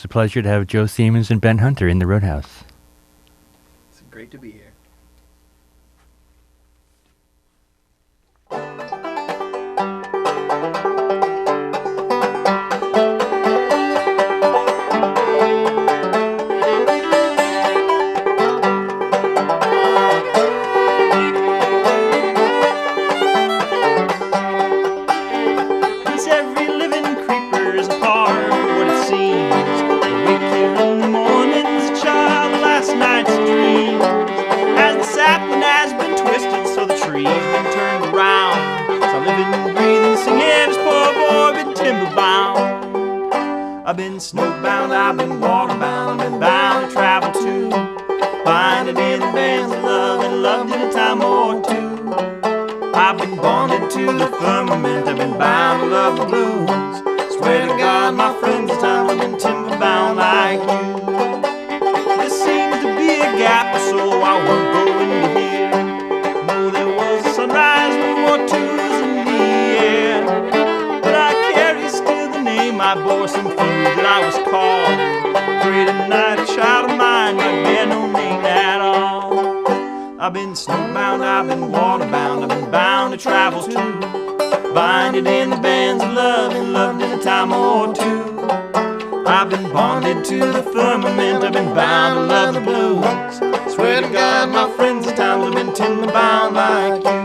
a pleasure to have Joe Seamons and Ben Hunter in the Roadhouse. It's great to be here. I've been snowbound, I've been waterbound, I've been bound to travel too. Binding in the bands of love and loved in a time or two. I've been bonded to the firmament, I've been bound to love the blues. Swear to God, my friends, the times I've been timberbound like you. There seems to be a gap or so I won't go into here. No, there was a sunrise, World War II's in the air. But I carry still the name I bore, some few that I was called. Great at night, a child of mine might bear no name at all. I've been snowbound, I've been waterbound, I've been bound to travel too. Binded in the bands of love and loved in a time or two. I've been bonded to the firmament, I've been bound to love the blues. Swear to God, my friends, the times I've been timberbound like you.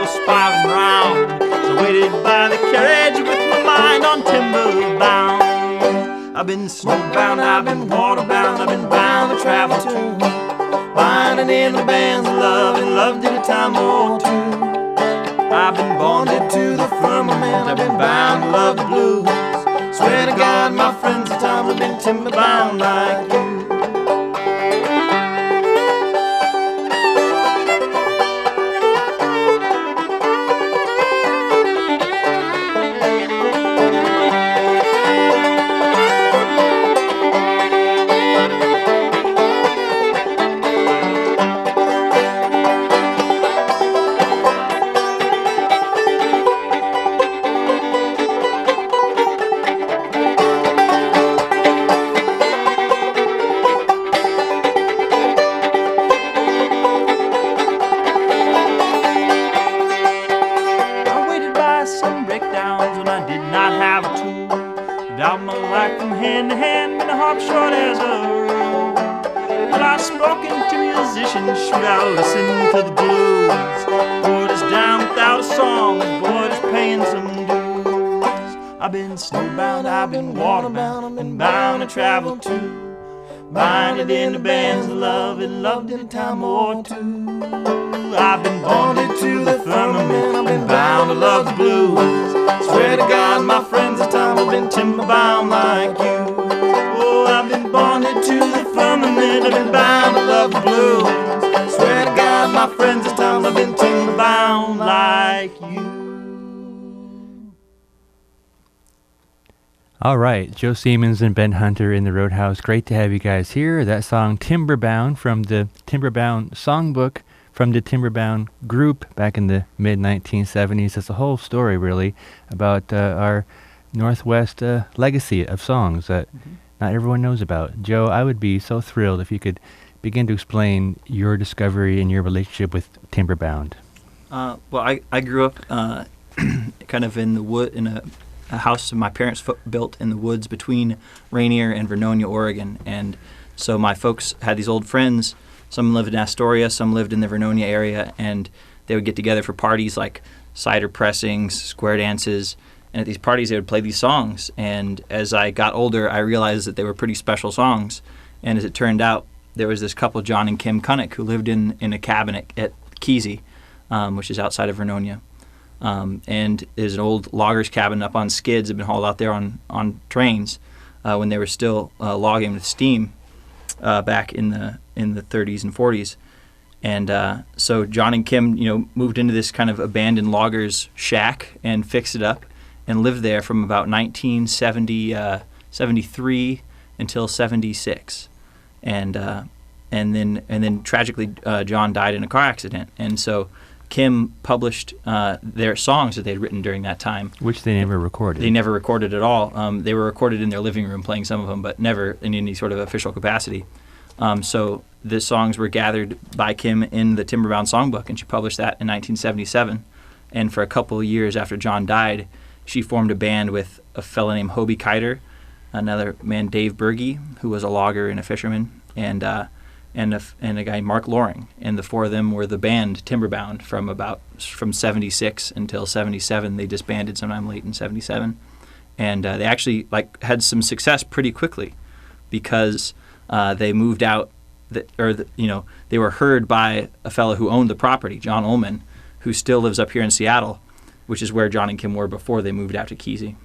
Spiraling round, so waited by the carriage with my mind on Timberbound. I've been snowbound, I've been waterbound, I've been bound to travel too. Binding in the bands of love and loved in a time or two. I've been bonded to the firmament, I've been bound to love the blues. Swear to God, my friends, the times I've been timberbound like you. Should I listen to the blues? Boy is down without a song, and boy is paying some dues. I've been snowbound, I've been waterbound, I've been bound to travel too. Binded in the bands of love and loved in a time or two. I've been bonded to the firmament, I've been bound to love the blues. Swear to God, my friends, the time I've been timberbound like you. Oh, I've been bonded to the firmament, I've been bound to love the blues. Swear to God, my friends, this time I've been timberbound like you. All right, Joe Seamons and Ben Hunter in the Roadhouse. Great to have you guys here. That song, Timberbound, from the Timberbound songbook from the Timberbound group back in the mid-1970s. It's a whole story, really, about our Northwest legacy of songs that not everyone knows about. Joe, I would be so thrilled if you could begin to explain your discovery and your relationship with Timberbound. Well, I grew up kind of in the wood, in a house my parents built in the woods between Rainier and Vernonia, Oregon. And so my folks had these old friends. Some lived in Astoria, some lived in the Vernonia area, and they would get together for parties like cider pressings, square dances. And at these parties, they would play these songs. And as I got older, I realized that they were pretty special songs. And as it turned out, there was this couple, John and Kim Knecht, who lived in a cabin at Kesey, which is outside of Vernonia. And there's an old logger's cabin up on skids that have been hauled out there on trains. when they were still logging with steam back in the 30s and 40s. And so John and Kim, moved into this kind of abandoned loggers shack and fixed it up and lived there from about 1973 until 76. And then tragically, John died in a car accident. And so Kim published their songs that they'd written during that time. Which they never recorded. They never recorded at all. They were recorded in their living room playing some of them, but never in any sort of official capacity. So the songs were gathered by Kim in the Timberbound songbook, and she published that in 1977. And for a couple of years after John died, she formed a band with a fellow named Hobie Kiter, another man, Dave Berge, who was a logger and a fisherman, and a guy, Mark Loring. And the four of them were the band Timberbound from 76 until 77. They disbanded sometime late in 77. And they actually had some success pretty quickly because they moved out, they were heard by a fellow who owned the property, John Ullman, who still lives up here in Seattle, which is where John and Kim were before they moved out to Kesey.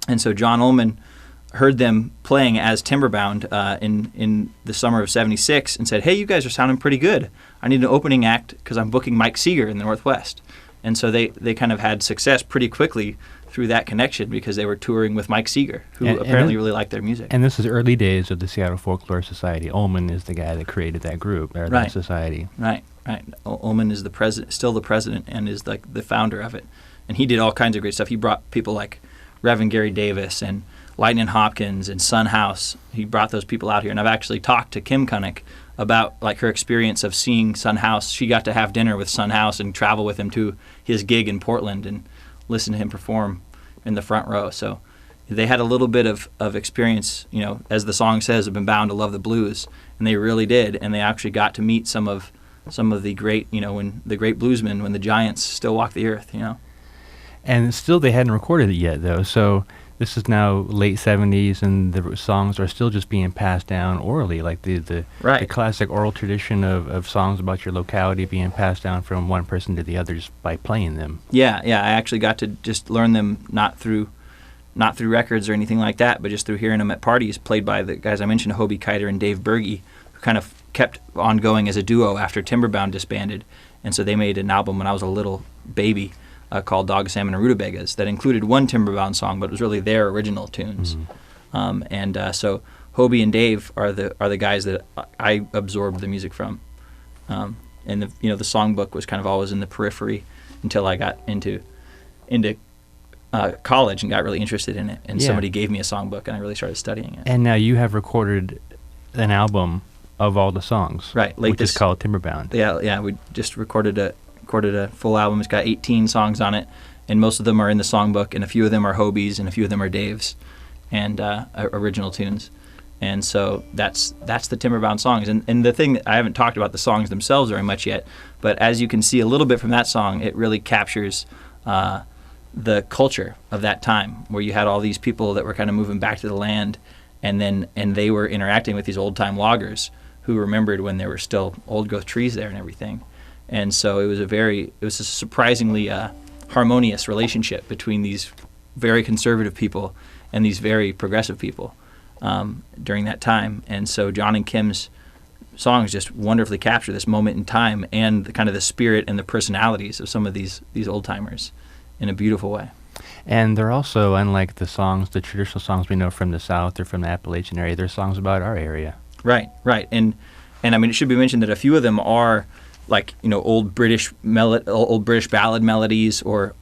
And so John Ullman heard them playing as Timberbound in the summer of 76 and said, "Hey, you guys are sounding pretty good. I need an opening act because I'm booking Mike Seeger in the Northwest." And so they kind of had success pretty quickly through that connection because they were touring with Mike Seeger, who apparently really liked their music. And this is early days of the Seattle Folklore Society. Ullman is the guy that created that group, or that society. Right. Ullman is still the president, and is the founder of it. And he did all kinds of great stuff. He brought people like Reverend Gary Davis and Lightnin' Hopkins and Son House. He brought those people out here. And I've actually talked to Kim Knecht about her experience of seeing Son House. She got to have dinner with Son House and travel with him to his gig in Portland and listen to him perform in the front row. So they had a little bit of experience, as the song says, have been bound to love the blues. And they really did. And they actually got to meet some of the great, when the great bluesmen, when the giants still walk the earth, And still they hadn't recorded it yet, though. So this is now late 70s, and the songs are still just being passed down orally, like the classic oral tradition of songs about your locality being passed down from one person to the other just by playing them. Yeah, I actually got to just learn them not through records or anything like that, but just through hearing them at parties played by the guys I mentioned, Hobie Kiter and Dave Berge, who kind of kept on going as a duo after Timberbound disbanded. And so they made an album when I was a little baby called Dog, Salmon, and Rutabagas that included one Timberbound song, but it was really their original tunes. So Hobie and Dave are the guys that I absorbed the music from. And the songbook was kind of always in the periphery until I got into college and got really interested in it. And somebody gave me a songbook, and I really started studying it. And now you have recorded an album of all the songs, right? Which is called Timberbound. Yeah. We just recorded a full album. It's got 18 songs on it, and most of them are in the songbook, and a few of them are Hobie's, and a few of them are Dave's, and original tunes. And so that's the Timberbound songs. And the thing that I haven't talked about the songs themselves very much yet, but as you can see a little bit from that song, it really captures the culture of that time, where you had all these people that were kind of moving back to the land, and they were interacting with these old time loggers who remembered when there were still old growth trees there and everything. And so it was a surprisingly harmonious relationship between these very conservative people and these very progressive people during that time. And so John and Kim's songs just wonderfully capture this moment in time and the kind of the spirit and the personalities of some of these old timers in a beautiful way. And they're also, unlike the traditional songs we know from the South or from the Appalachian area, they're songs about our area. Right. And I mean, it should be mentioned that a few of them are old British ballad melodies, or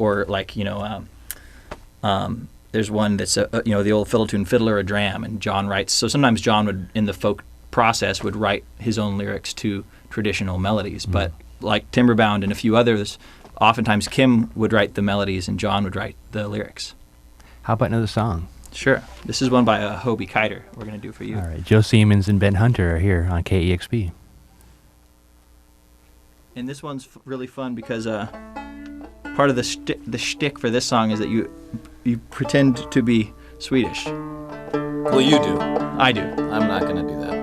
there's one that's the old fiddle tune Fiddler a Dram, and John writes. So sometimes John would, in the folk process, would write his own lyrics to traditional melodies. But like Timberbound and a few others, oftentimes Kim would write the melodies and John would write the lyrics. How about another song? Sure. This is one by Hobie Kiter we're going to do for you. All right. Joe Seamons and Ben Hunter are here on KEXP. And this one's really fun because part of the shtick for this song is that you pretend to be Swedish. Well, you do. I do. I'm not going to do that.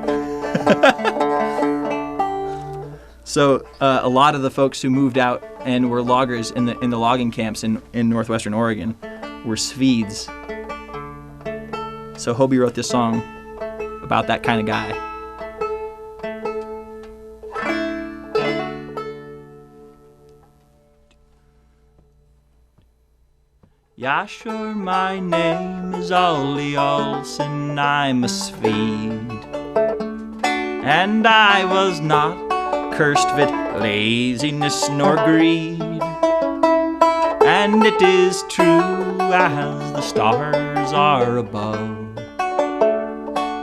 So a lot of the folks who moved out and were loggers in the logging camps in northwestern Oregon were Swedes. So Hobie wrote this song about that kind of guy. Yeah, sure, my name is Ollie Olsen, I'm a Swede. And I was not cursed with laziness nor greed. And it is true as the stars are above.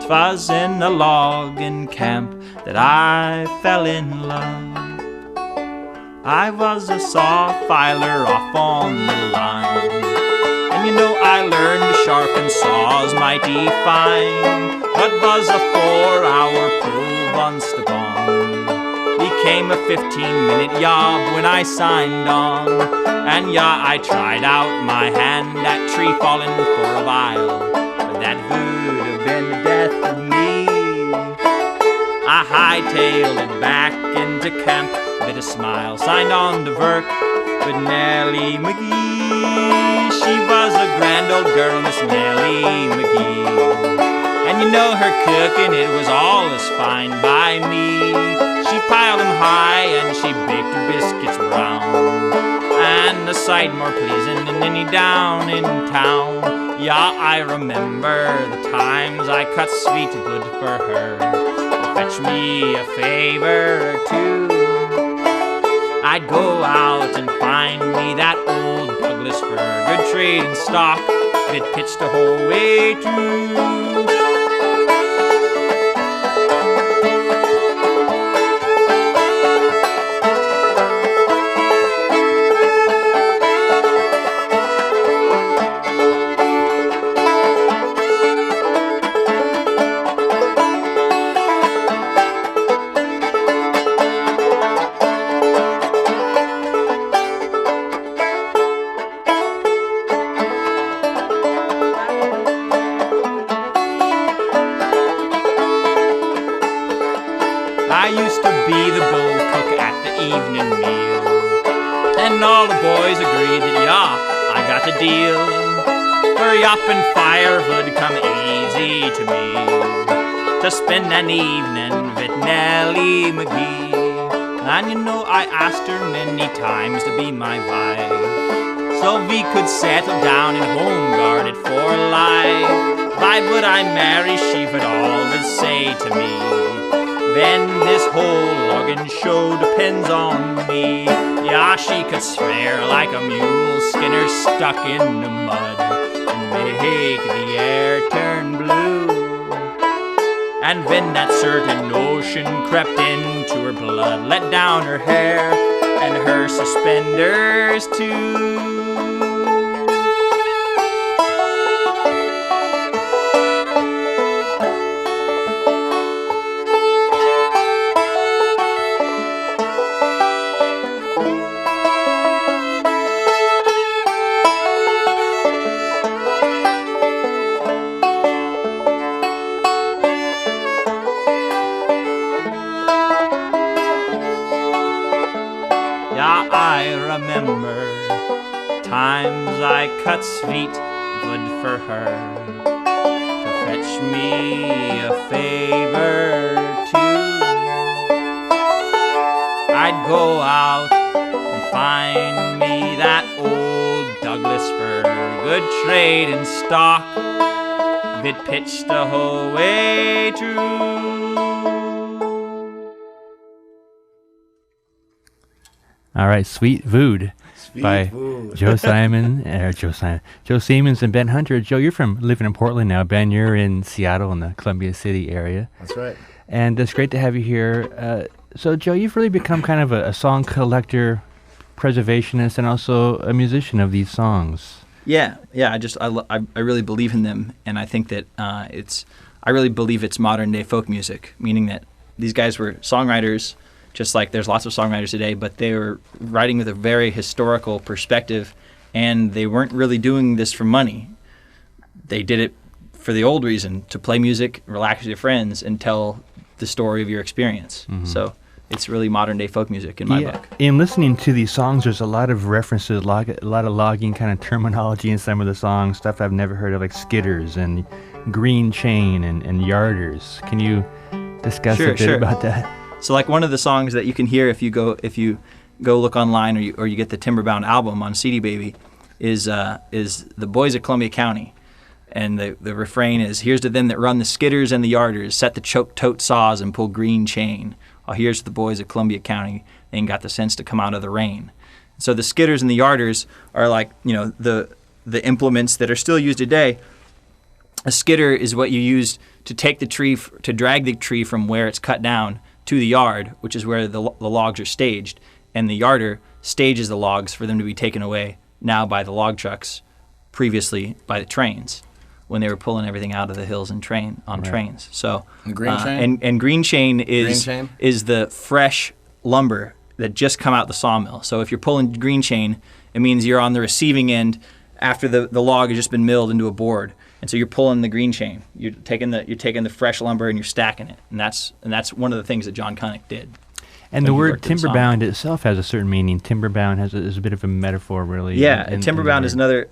'Twas in a logging camp that I fell in love. I was a saw filer off on the line. And you know I learned to sharpen saws mighty fine. What was a 4-hour pull once upon became a 15-minute job when I signed on. And yeah, I tried out my hand at tree falling for a while, but that would have been the death of me. I hightailed it back into camp with a smile, signed on to work with Nellie McGee. She was a grand old girl, Miss Nellie McGee. And you know her cooking, it was all as fine by me. She piled 'em high and she baked her biscuits brown, and a sight more pleasing than any down in town. Yeah, I remember the times I cut Sveet Vood for her to fetch me a favor or two. I'd go out and find me that old Douglas fir, good trade in stock, it pitched the whole way through. I used to be the bull cook at the evening meal, and all the boys agreed that, yeah, I got the deal. Hurry up and firewood come easy to me, to spend an evening with Nellie McGee. And you know I asked her many times to be my wife, so we could settle down and home guard it for life. Why would I marry, she would always say to me, then this whole logging show depends on me. Yeah, she could swear like a mule skinner stuck in the mud, and make the air turn blue. And when that certain notion crept into her blood, let down her hair and her suspenders too. I remember times I cut Sveet Vood for her to fetch me a favor too. I'd go out and find me that old Douglas fir, good trade in stock, bit pitched the whole way through. All right, Sveet Vood by Vood. Joe Seamons and Ben Hunter. Joe, you're living in Portland now. Ben, you're in Seattle in the Columbia City area. That's right. And it's great to have you here. So, Joe, you've really become kind of a song collector, preservationist, and also a musician of these songs. Yeah. I really believe in them, and I think that I really believe it's modern day folk music, meaning that these guys were songwriters. Just like there's lots of songwriters today, but they were writing with a very historical perspective, and they weren't really doing this for money. They did it for the old reason, to play music, relax with your friends, and tell the story of your experience. Mm-hmm. So it's really modern day folk music in my book. In listening to these songs, there's a lot of references, a lot of logging kind of terminology in some of the songs, stuff I've never heard of, like skidders and Green Chain and Yarders. Can you discuss a bit about that? So like one of the songs that you can hear if you go look online or you get the Timberbound album on CD Baby is The Boys of Columbia County. And the refrain is, here's to them that run the skidders and the yarders, set the choke tote saws and pull green chain. Oh, here's to the boys of Columbia County, they ain't got the sense to come out of the rain. So the skidders and the yarders are like, the implements that are still used today. A skidder is what you use to take the tree, to drag the tree from where it's cut down to the yard, which is where the logs are staged. And the yarder stages the logs for them to be taken away now by the log trucks, previously by the trains, when they were pulling everything out of the hills and trains. So green chain? And green chain is the fresh lumber that just come out the sawmill. So if you're pulling green chain, it means you're on the receiving end after the log has just been milled into a board. And so you're pulling the green chain. You're taking the fresh lumber and you're stacking it. And that's one of the things that John Knecht did. And the word Timberbound itself has a certain meaning. Timberbound is a bit of a metaphor, really. Yeah, Timberbound is another.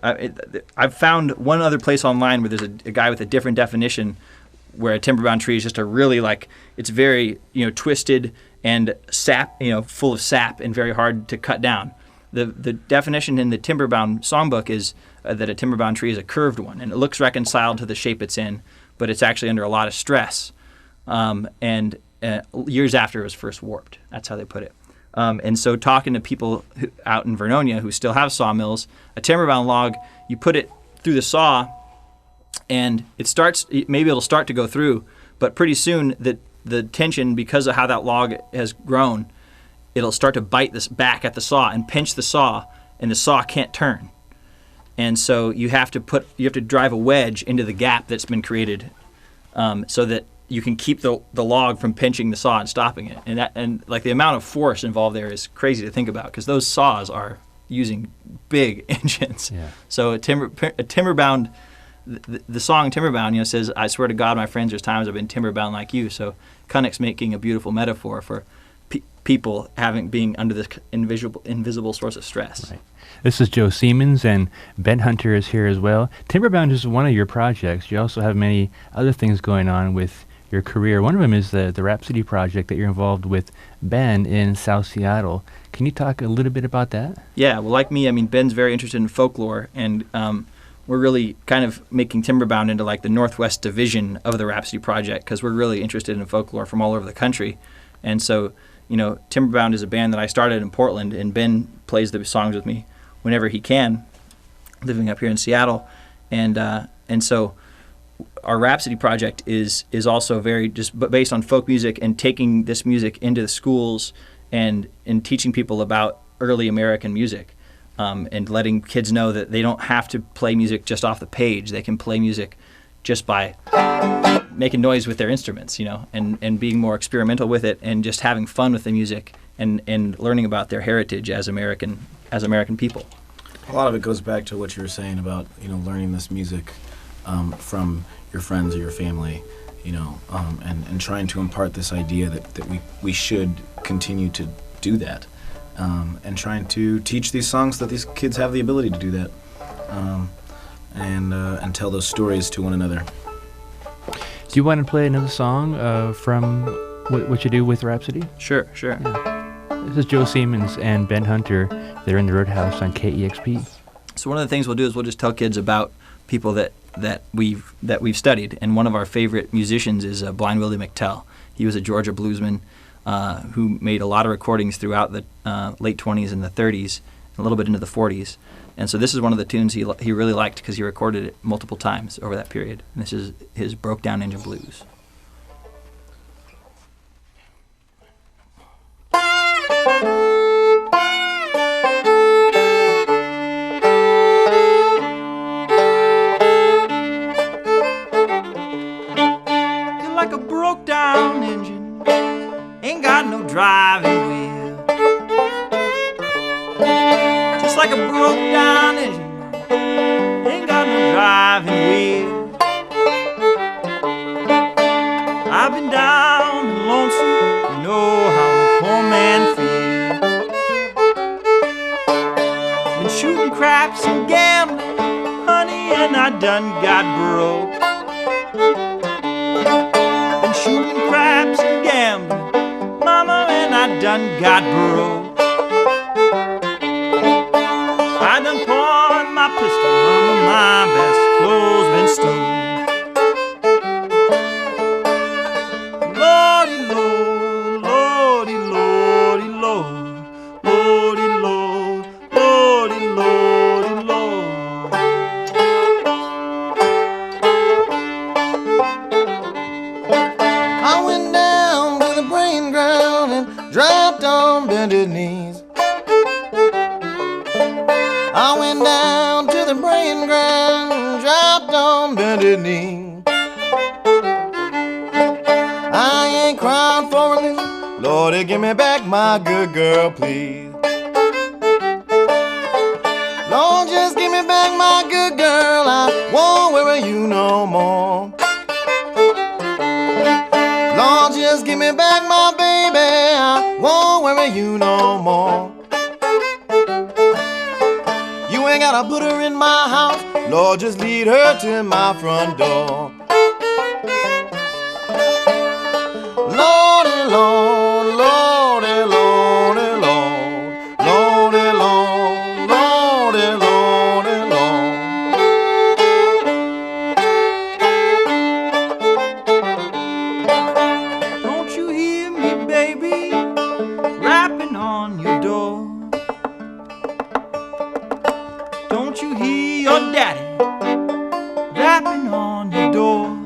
I've found one other place online where there's a guy with a different definition, where a timberbound tree is just a really it's very twisted and sap, full of sap and very hard to cut down. The definition in the Timberbound songbook is that a timberbound tree is a curved one, and it looks reconciled to the shape it's in, but it's actually under a lot of stress. Years after it was first warped. That's how they put it. And so talking to people out in Vernonia who still have sawmills, a timberbound log, you put it through the saw, and maybe it'll start to go through, but pretty soon the tension, because of how that log has grown, it'll start to bite this back at the saw and pinch the saw, and the saw can't turn. And so you have to drive a wedge into the gap that's been created, so that you can keep the log from pinching the saw and stopping it. And the amount of force involved there is crazy to think about, because those saws are using big engines. Yeah. So a timberbound, the song Timberbound, says, I swear to God, my friends, there's times I've been timberbound like you. So Knecht's making a beautiful metaphor for people being under this invisible source of stress. Right. This is Joe Seamons, and Ben Hunter is here as well. Timberbound is one of your projects. You also have many other things going on with your career. One of them is the Rhapsody project that you're involved with Ben in South Seattle. Can you talk a little bit about that? Yeah, well, like me, Ben's very interested in folklore, and we're really kind of making Timberbound into the Northwest division of the Rhapsody project, because we're really interested in folklore from all over the country. And so, Timberbound is a band that I started in Portland, and Ben plays the songs with me whenever he can, living up here in Seattle. And so our Rhapsody project is also very just based on folk music, and taking this music into the schools and teaching people about early American music, and letting kids know that they don't have to play music just off the page. They can play music just by making noise with their instruments, and being more experimental with it, and just having fun with the music, and learning about their heritage as American people. A lot of it goes back to what you were saying about learning this music from your friends or your family, and trying to impart this idea that we should continue to do that, and trying to teach these songs that these kids have the ability to do that, and tell those stories to one another. Do you want to play another song from what you do with Rhapsody? Sure. Yeah. This is Joe Seamons and Ben Hunter. They're in the Roadhouse on KEXP. So one of the things we'll do is we'll just tell kids about people that we've studied, and one of our favorite musicians is Blind Willie McTell. He was a Georgia bluesman who made a lot of recordings throughout the late 20s and the 30s, a little bit into the 40s. And so this is one of the tunes he really liked, because he recorded it multiple times over that period. And this is his Broke Down Engine Blues. You're like a broke down engine, ain't got no driving wheel. Just like a broke down engine, ain't got no driving wheel. I've been down and lonesome, you know how a poor man feels. Been shooting craps and gambling, honey, and I done got broke. I done got broke. I done poured my pistol under my best clothes been stole. Lordy, Lord, Lordy, Lordy, Lord, Lordy, Lord, Lordy, Lordy, Lord. I went down to the praying ground and dropped on bended knees. I went down to the praying ground and dropped on bended knee. I ain't crying for a living, Lordy, give me back my good girl, please. Lord, just give me back my good girl, I won't worry you no more. Lord, just give me back my baby, I won't worry you no more. You ain't gotta put her in my house, Lord, just lead her to my front door. Lordy, Lord, Lordy, Lordy, Lord, Lordy, Lord, Lordy, Lordy, Lord. Don't you hear me, baby, rapping on your door? Don't you hear your daddy rapping on your door?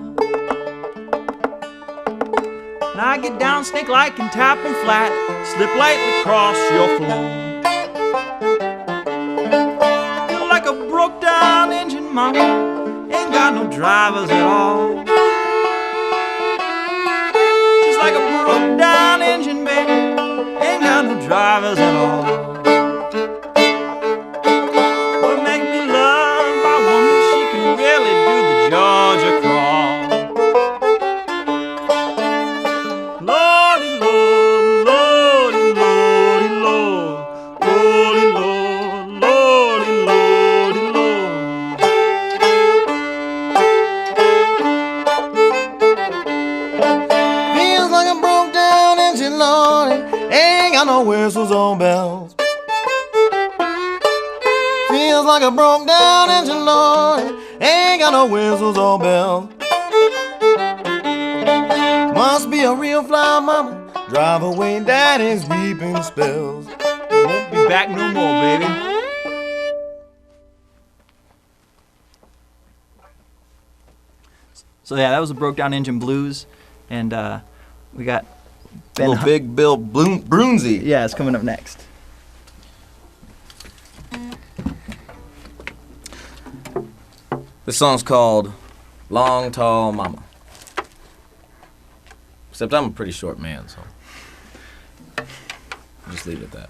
And I get down snake-like and tapping flat, slip lightly across your floor. Feel like a broke-down engine, mama, ain't got no drivers at all. Just like a broke-down engine, baby, ain't got no drivers at all. What make me love my woman, she can really do the Georgia crawl. Lordy, Lord, Lordy, Lordy, Lord, Lordy, Lord, Lordy, Lordy, Lord. Feels like a broke down engine, Lordy, ain't got no whistles or bells. Feels like a broke down engine, Lordy, ain't got no whistles or bells. Must be a real fly mama, drive away daddy's weeping spells. Won't be back no more, baby. So yeah, that was the Broke Down Engine Blues, and we got Ben Little Big Bill Brunsey. Yeah, it's coming up next. This song's called Long Tall Mama. Except I'm a pretty short man, so I'll just leave it at that.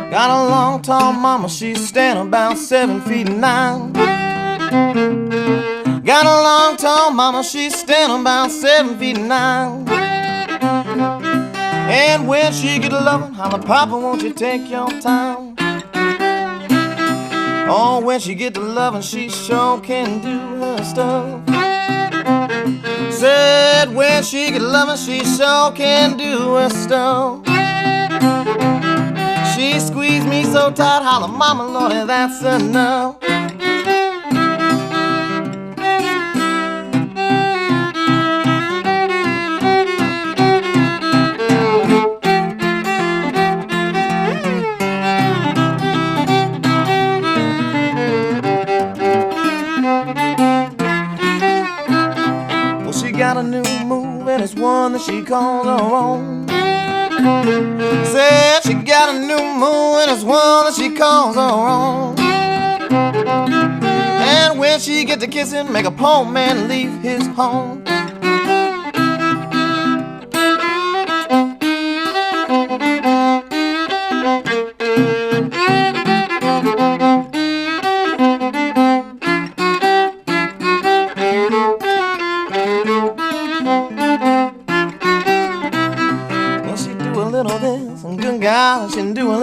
Got a long tall mama, she's standing about 7 feet 9. Got a long tall mama, she's standing about 7 feet 9. And when she get loving, holla, Papa, won't you take your time? Oh, when she get to loving, she sure can do her stuff. Said when she get loving, she sure can do her stuff. She squeezed me so tight, holla, Mama, Lordy, that's enough. Well, she got a new move, and it's one that she calls her own. Said she got a new move and it's one that she calls her own. And when she get to kissing, make a poor man leave his home.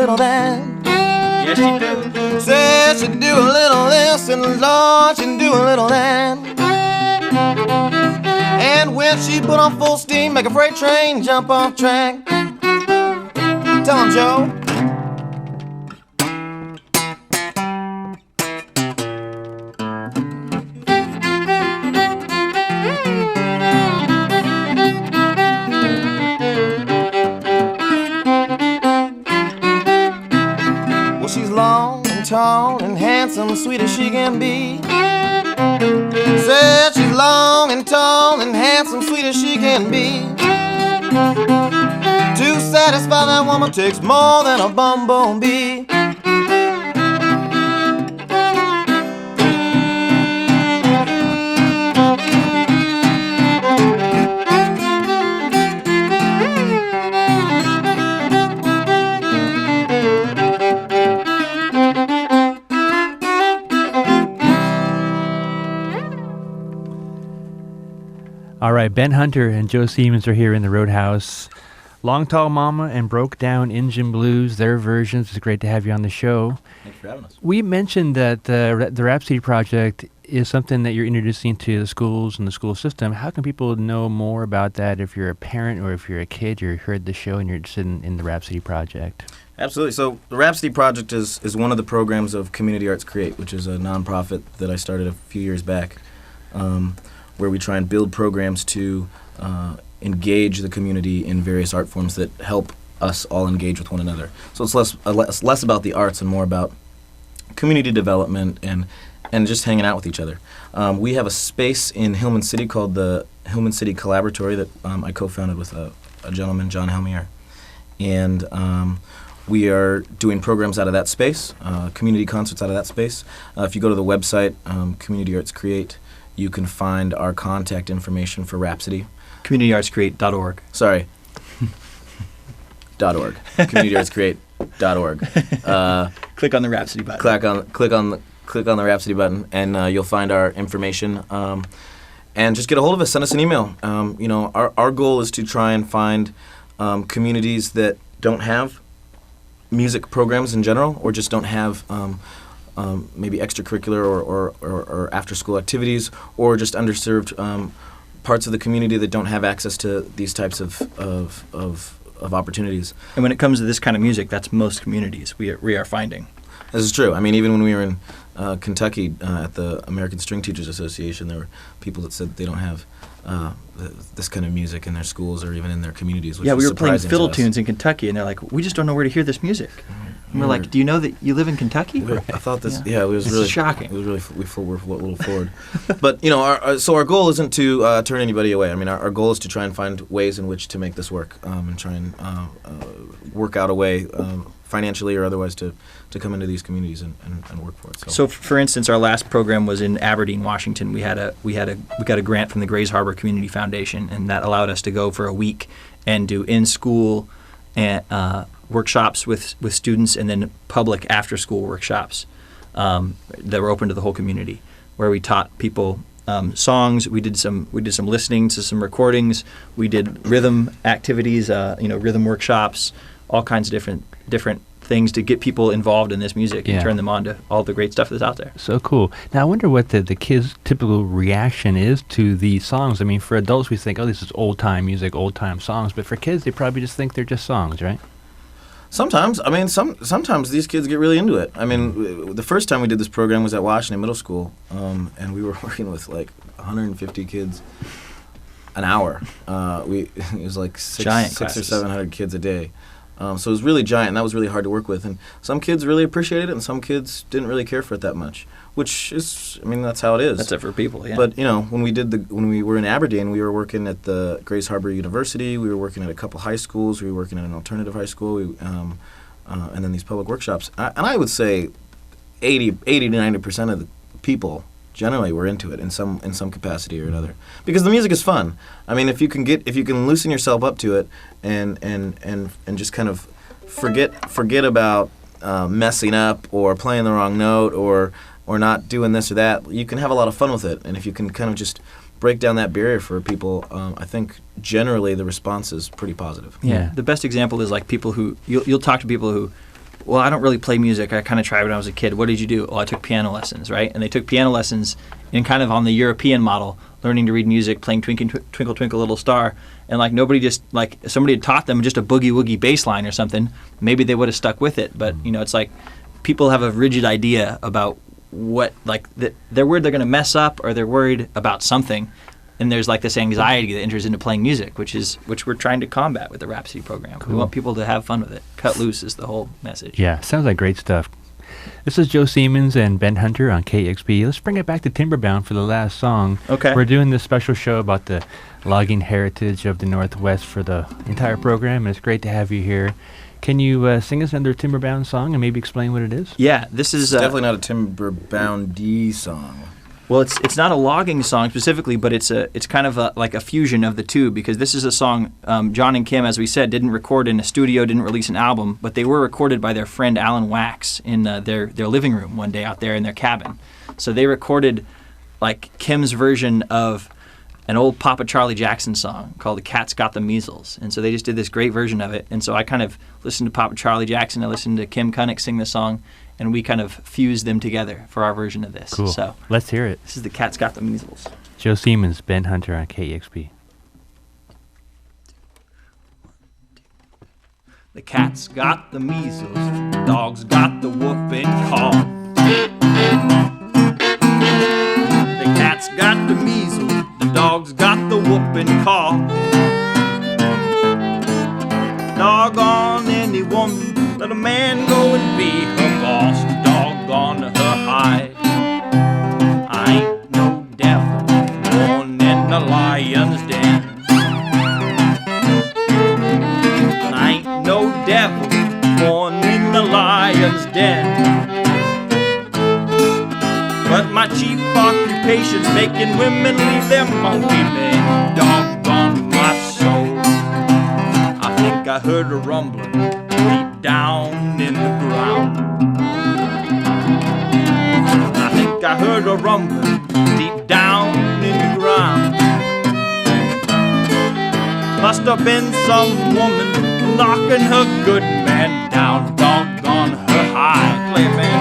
little that. Yes, she do. Said she'd do a little this, and Lord, she'd do a little that. And when she put on full steam, make a freight train jump off track. Tell him, Joe. Well, she's long and tall and handsome, sweet as she can be. Said she's long and tall and handsome, sweet as she can be. To satisfy that woman takes more than a bumblebee. All right, Ben Hunter and Joe Seamons are here in the Roadhouse. Long Tall Mama and Broke Down Engine Blues, their versions. It's great to have you on the show. Thanks for having us. We mentioned that the Rhapsody Project is something that you're introducing to the schools and the school system. How can people know more about that if you're a parent or if you're a kid, you heard the show and you're interested in the Rhapsody Project? Absolutely. So the Rhapsody Project is one of the programs of Community Arts Create, which is a nonprofit that I started a few years back, where we try and build programs to engage the community in various art forms that help us all engage with one another. So it's less about the arts and more about community development and just hanging out with each other. We have a space in Hillman City called the Hillman City Collaboratory that I co-founded with a gentleman, John Helmier. And we are doing programs out of that space, community concerts out of that space. If you go to the website, Community Arts Create, you can find our contact information for Rhapsody. CommunityArtsCreate.org. Sorry. .org. CommunityArtsCreate.org. Click on the Rhapsody button. Click on the Rhapsody button, and you'll find our information. And just get a hold of us. Send us an email. Our goal is to try and find communities that don't have music programs in general, or just don't have maybe extracurricular or after-school activities, or just underserved parts of the community that don't have access to these types of opportunities. And when it comes to this kind of music, that's most communities we are finding. This is true. I mean, even when we were in Kentucky at the American String Teachers Association, there were people that said they don't have this kind of music in their schools or even in their communities. Which yeah, we was were playing surprising fiddle to us. tunes in Kentucky, and they're like, we just don't know where to hear this music. And we're like, do you know that you live in Kentucky? I thought this. Yeah. Yeah, it was This is really shocking. It was really we're a little forward, but our goal isn't to turn anybody away. I mean, our goal is to try and find ways in which to make this work, and try and work out a way, financially or otherwise, to come into these communities and work for it. So, for instance, our last program was in Aberdeen, Washington. We got a grant from the Grays Harbor Community Foundation, and that allowed us to go for a week and do in-school and workshops with students, and then public after-school workshops that were open to the whole community, where we taught people songs. We did some listening to some recordings. We did rhythm activities, rhythm workshops, all kinds of different things to get people involved in this music and turn them on to all the great stuff that's out there. So cool. Now, I wonder what the kids' typical reaction is to these songs. I mean, for adults, we think, oh, this is old-time music, old-time songs. But for kids, they probably just think they're just songs, right? Sometimes. I mean, sometimes these kids get really into it. I mean, the first time we did this program was at Washington Middle School, and we were working with like 150 kids an hour. It was like six or 700 kids a day. So it was really giant, and that was really hard to work with. And some kids really appreciated it, and some kids didn't really care for it that much, which is, I mean, that's how it is. That's it for people, yeah. But, when we were in Aberdeen, we were working at the Grays Harbor University, we were working at a couple high schools, we were working at an alternative high school, and then these public workshops. And I would say 80 to 90% of the people generally were into it in some capacity or another, because the music is fun. I mean, if you can loosen yourself up to it and just kind of forget about messing up or playing the wrong note or not doing this or that, you can have a lot of fun with it. And if you can kind of just break down that barrier for people, I think generally the response is pretty positive. Yeah. The best example is like people who you'll talk to people who well, I don't really play music. I kind of tried when I was a kid. What did you do? Oh, I took piano lessons, right? And they took piano lessons in kind of on the European model, learning to read music, playing Twinkle, Twinkle, Little Star. And like nobody just, like somebody had taught them just a boogie-woogie bass line or something, maybe they would have stuck with it. But, it's like people have a rigid idea about what, like, they're worried they're going to mess up or they're worried about something. And there's like this anxiety that enters into playing music, which we're trying to combat with the Rhapsody program. Cool. We want people to have fun with it. Cut loose is the whole message. Yeah, sounds like great stuff. This is Joe Seamons and Ben Hunter on KEXP. Let's bring it back to Timberbound for the last song. Okay. We're doing this special show about the logging heritage of the Northwest for the entire program, and it's great to have you here. Can you sing us another Timberbound song and maybe explain what it is? Yeah, this is... It's definitely not a Timberbound-y song. Well, it's not a logging song specifically, but it's kind of like a fusion of the two, because this is a song John and Kim, as we said, didn't record in a studio, didn't release an album, but they were recorded by their friend Alan Wax in their living room one day out there in their cabin. So they recorded like Kim's version of an old Papa Charlie Jackson song called "The Cat's Got the Measles," and so they just did this great version of it. And so I kind of listened to Papa Charlie Jackson, I listened to Kim Knecht sing the song, and we kind of fused them together for our version of this. Cool. So let's hear it. This is "The Cat's Got the Measles." Joe Seamons, Ben Hunter on KEXP. The cat's got the measles, the dog's got the whooping cough. The cat's got the measles, the dog's got the whooping cough. Doggone any woman, let a man go and be her boss. Doggone her hide. I ain't no devil born in the lion's den. I ain't no devil born in the lion's den. But my chief occupation's making women leave their monkey men. Doggone my soul, I think I heard a rumbling deep down in the ground. I think I heard a rumbling deep down in the ground. Must have been some woman knocking her good man down. Doggone her high. Play it, man.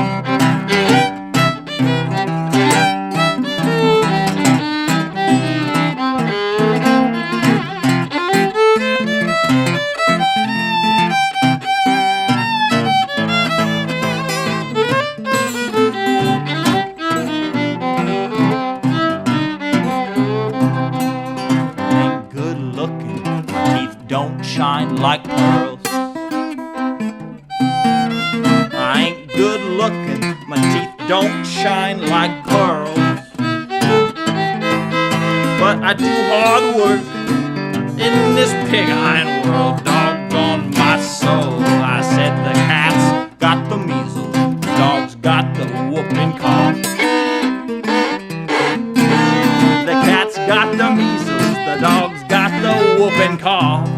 Don't shine like pearls. I ain't good looking, my teeth don't shine like pearls. But I do hard work in this pig iron world. Doggone my soul, I said the cat's got the measles, the dog's got the whooping cough. The cat's got the measles, the dog's got the whooping cough.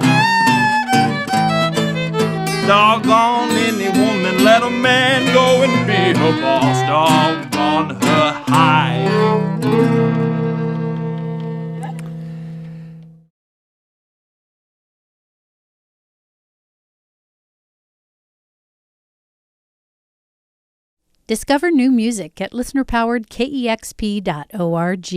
Doggone any woman, let a man go and be her boss. Doggone her hide. Discover new music at listener-powered KEXP.org.